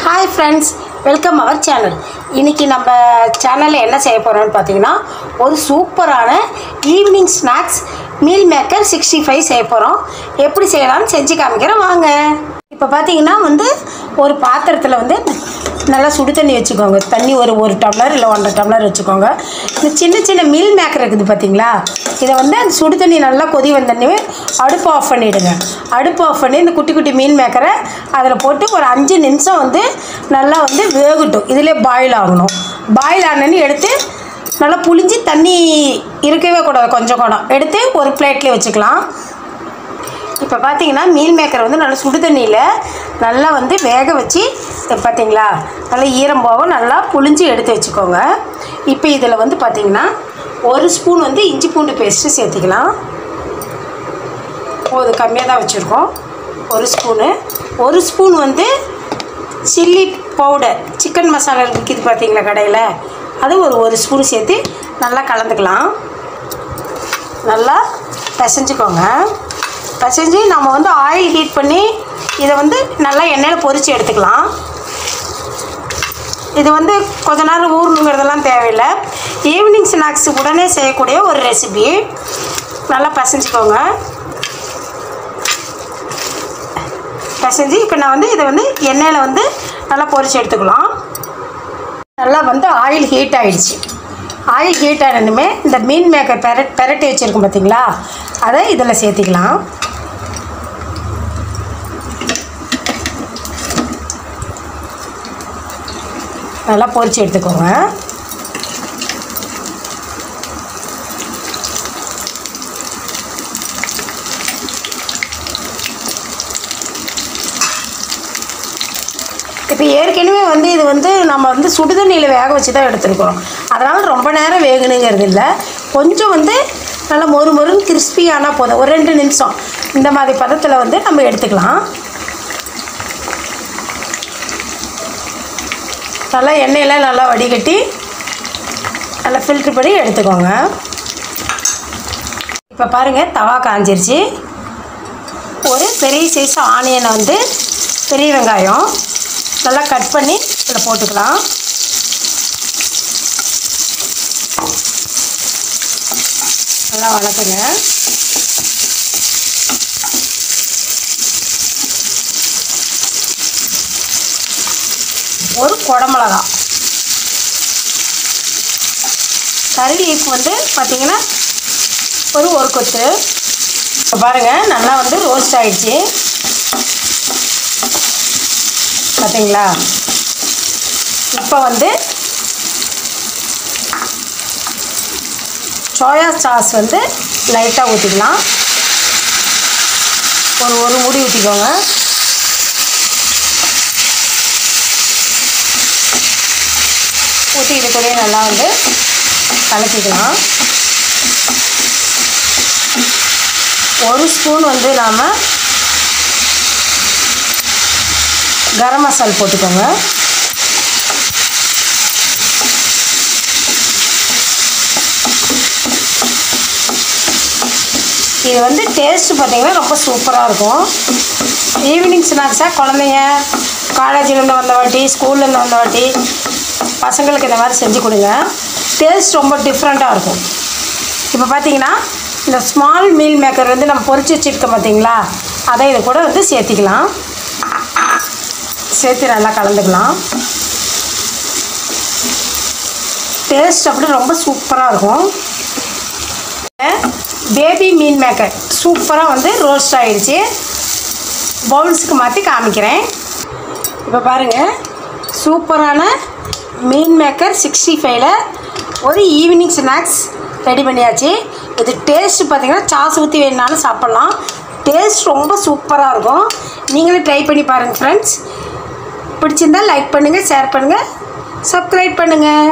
Hi friends, welcome our channel. இன்னைக்கு நம்ம சேனல்ல என்ன செய்ய போறோம்னு பாத்தீங்கன்னா ஒரு சூப்பரான ஈவினிங் ஸ்நாக்ஸ் மீல் மேக்கர் 65 செய்ய போறோம். எப்படி செய்யலாம்னு செஞ்சு காமிக்கிறேன் வாங்க. இப்போ பாத்தீங்கன்னா ஒரு பாத்திரத்துல நல்லா சுடு தண்ணி வெச்சுக்கோங்க. தண்ணி ஒரு டம்ளர் இல்ல 1.5 டம்ளர் வெச்சுக்கோங்க. இந்த சின்ன மீல் மேக்கர் இருக்குது பாத்தீங்களா? இத அந்த சுடு தண்ணி நல்லா கொதி வந்தனே அடுப்பு ஆஃப் பண்ணிடுங்க. அடுப்பு ஆஃப் பண்ணி இந்த குட்டி மீல் மேக்கரை அதுல போட்டு ஒரு 5 நிமிஷம் நல்லா வேகட்டும். இதிலே பாயில் ஆகணும். பாயில் ஆனனே எடுத்து நல்லா புளிஞ்சி தண்ணி இருக்கவே கூடாது. கொஞ்சம் எடுத்து ஒரு பிளேட்ல வெச்சுக்கலாம். இப்போ பாத்தீங்கன்னா மீல் மேக்கர் நல்லா சுடு தண்ணியில நல்லா வேக வச்சு பாத்தீங்களா? நல்லா ஈரம் போக நல்லா புளிஞ்சி எடுத்து வெச்சுக்கோங்க. இப்போ இதில பாத்தீங்கன்னா 1 ஸ்பூன் இஞ்சி பூண்டு பேஸ்ட் சேர்த்துக்கலாம். போது கம்மியா தான் வச்சிருக்கோம். 1 spoon chilli powder chicken masala விக்குது பாத்தீங்களா கடையில? அது ஒரு ஸ்பூன் சேர்த்து நல்லா கலந்துக்கலாம். நல்லா பிசைஞ்சுக்கோங்க. பிசைஞ்சு நம்ம ஆயில் ஹீட் பண்ணி இதை நல்லா எண்ணெயில பொரிச்சு எடுத்துக்கலாம். இது கொஞ்ச நேரம் ஊறணுங்கிறதெல்லாம் தேவையில்லை. ஈவினிங் ஸ்நாக்ஸ் உடனே செய்யக்கூடிய ஒரு ரெசிபி. நல்லா பிசைஞ்சுக்கோங்க. பிசைஞ்சு இப்போ நான் இதை எண்ணெயில நல்லா பொரிச்சு எடுத்துக்கலாம். நல்லா ஆயில் ஹீட் ஆயிடுச்சு. ஆயில் ஹீட் ஆனதுமே இந்த மீன் மேக்கர் பெரட்டி வச்சிருக்கோம் பார்த்தீங்களா? அதை இதில் சேர்த்திக்கலாம். நல்லா பொரிச்சு எடுத்துக்கோங்க. இப்போ ஏற்கனவே இது நம்ம சுடுதண்ணியில் வேக வச்சு தான் எடுத்துருக்குறோம். அதனால் ரொம்ப நேரம் வேகணுங்கிறது இல்லை. கொஞ்சம் நல்லா மொறுன்னு கிறிஸ்பியானா போதும். ஒரு 2 நிமிஷம் இந்த மாதிரி பதத்தில் நம்ம எடுத்துக்கலாம். நல்லா எண்ணெயில் நல்லா வடிகட்டி நல்லா ஃபில்ட்ரு பண்ணி எடுத்துக்கோங்க. இப்போ பாருங்கள் தவா காஞ்சிருச்சு. ஒரு பெரிய சைஸ் ஆனியனை பெரிய வெங்காயம் நல்லா கட் பண்ணி இதில் போட்டுக்கலாம். நல்லா வதக்குங்க. ஒரு குடமிளகா, கறி லீஃப் பார்த்தீங்கன்னா ஒரு கொத்து. இப்போ பாருங்கள் நல்லா ரோஸ்ட் ஆகிடுச்சு பார்த்தீங்களா? இப்போ சோயா சாஸ் லைட்டாக ஊற்றிக்கலாம். ஒரு மூடி ஊற்றிக்கோங்க. ஊற்றி இது கூட நல்லா கலக்கிக்கலாம். 1 ஸ்பூன் நாம் கரம் மசால் போட்டுக்கோங்க. இது டேஸ்ட் பார்த்தீங்கன்னா ரொம்ப சூப்பராக இருக்கும். ஈவினிங் ஸ்நாக்ஸாக குழந்தைங்க காலேஜிலேருந்து வந்த வாட்டி ஸ்கூல்லேருந்து வந்த வாட்டி பசங்களுக்கு இந்த மாதிரி செஞ்சு கொடுங்க. டேஸ்ட் ரொம்ப டிஃப்ரெண்ட்டாக இருக்கும். இப்போ பார்த்தீங்கன்னா இந்த ஸ்மால் மீல் மேக்கர் நம்ம பொரிச்சு வச்சுருக்கோம் பார்த்தீங்களா? அதை இது கூட சேர்த்திக்கலாம். சேர்த்து நல்லா கலந்துக்கலாம். டேஸ்ட் அப்படி ரொம்ப சூப்பராக இருக்கும். பேபி மீல் மேக்கர் சூப்பராக ரோஸ்ட் ஆகிடுச்சு. பவுல்ஸுக்கு மாற்றி காமிக்கிறேன். இப்போ பாருங்கள் சூப்பரான மீல் மேக்கர் 65ல் ஒரு ஈவினிங் ஸ்நாக்ஸ் ரெடி பண்ணியாச்சு. இது டேஸ்ட் பார்த்தீங்கன்னா சாஸ் ஊற்றி வேணுனாலும் சாப்பிட்லாம். டேஸ்ட் ரொம்ப சூப்பராக இருக்கும். நீங்களும் ட்ரை பண்ணி பாருங்கள் ஃப்ரெண்ட்ஸ். பிடிச்சிருந்தால் லைக் பண்ணுங்கள், ஷேர் பண்ணுங்கள், சப்ஸ்கிரைப் பண்ணுங்கள்.